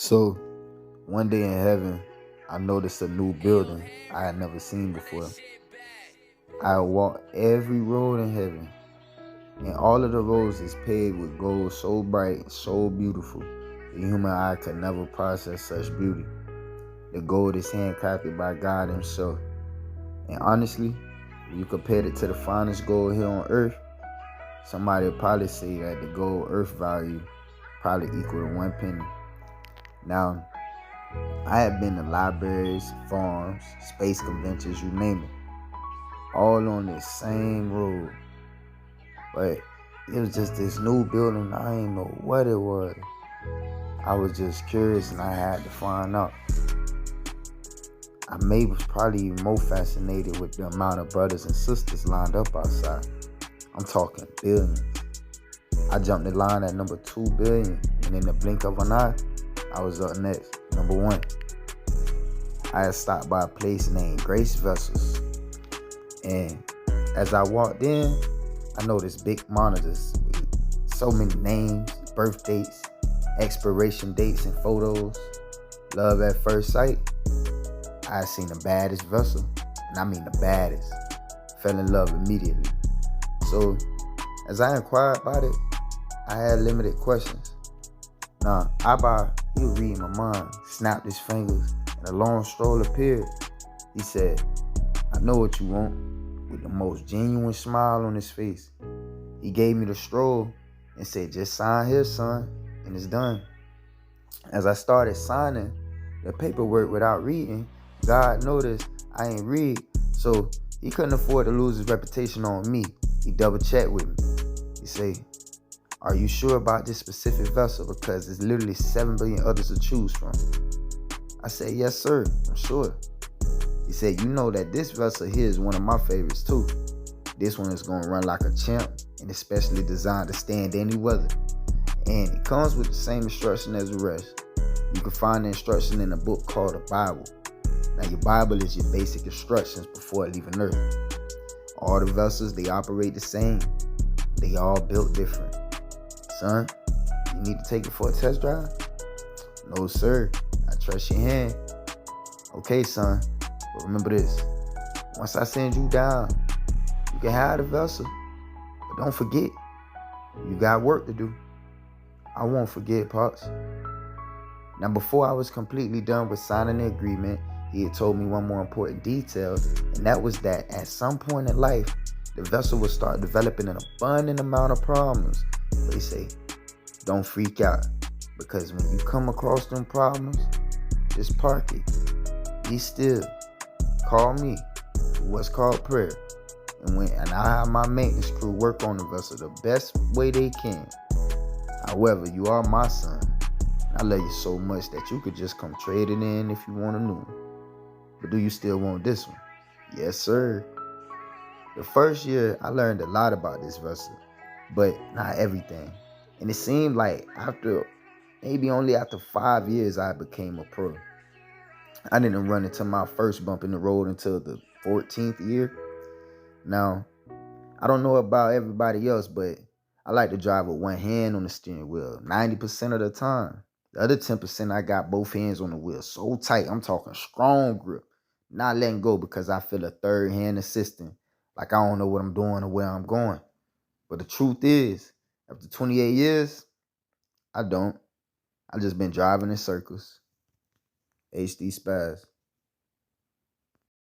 So, one day in heaven, I noticed a new building I had never seen before. I walked every road in heaven, and all of the roads is paved with gold so bright and so beautiful, the human eye could never process such beauty. The gold is handcrafted by God Himself. And honestly, if you compared it to the finest gold here on earth, somebody would probably say that the gold earth value probably equal to 1 penny. Now, I have been to libraries, farms, space conventions, you name it, all on this same road. But it was just this new building. I didn't know what it was. I was just curious and I had to find out. I was probably even more fascinated with the amount of brothers and sisters lined up outside. I'm talking billions. I jumped the line at number 2 billion, and in the blink of an eye, I was up next, number 1. I had stopped by a place named Grace Vessels, and as I walked in, I noticed big monitors with so many names, birth dates, expiration dates, and photos. Love at first sight. I had seen the baddest vessel, and I mean the baddest. Fell in love immediately. So, as I inquired about it, I had limited questions. Now, Abba, he was reading my mind, snapped his fingers, and a long stroll appeared. He said, "I know what you want," with the most genuine smile on his face. He gave me the stroll and said, "Just sign here, son, and it's done." As I started signing the paperwork without reading, God noticed I ain't read, so he couldn't afford to lose his reputation on me. He double checked with me. He said, "Are you sure about this specific vessel? Because there's literally 7 billion others to choose from." I said, "Yes, sir, I'm sure." He said, "You know that this vessel here is one of my favorites too. This one is going to run like a champ and especially designed to stand any weather. And it comes with the same instruction as the rest. You can find the instruction in a book called the Bible. Now, your Bible is your basic instructions before leaving Earth. All the vessels, they operate the same. They all built different. Son, you need to take it for a test drive?" "No, sir. I trust your hand." "Okay, son. But remember this. Once I send you down, you can have the vessel. But don't forget, you got work to do." "I won't forget, Pops." Now, before I was completely done with signing the agreement, he had told me one more important detail, and that was that at some point in life, the vessel would start developing an abundant amount of problems. But he say, "Don't freak out, because when you come across them problems, just park it. Be still. Call me for what's called prayer. And I have my maintenance crew work on the vessel the best way they can. However, you are my son. I love you so much that you could just come trade it in if you want a new one. But do you still want this one?" "Yes, sir." The first year, I learned a lot about this vessel, but not everything. And it seemed like only after 5 years, I became a pro. I didn't run into my first bump in the road until the 14th year. Now, I don't know about everybody else, but I like to drive with one hand on the steering wheel 90% of the time. The other 10%, I got both hands on the wheel so tight, I'm talking strong grip. Not letting go because I feel a third hand assisting, like I don't know what I'm doing or where I'm going. But the truth is, after 28 years, I don't. I just been driving in circles. HD Spaz.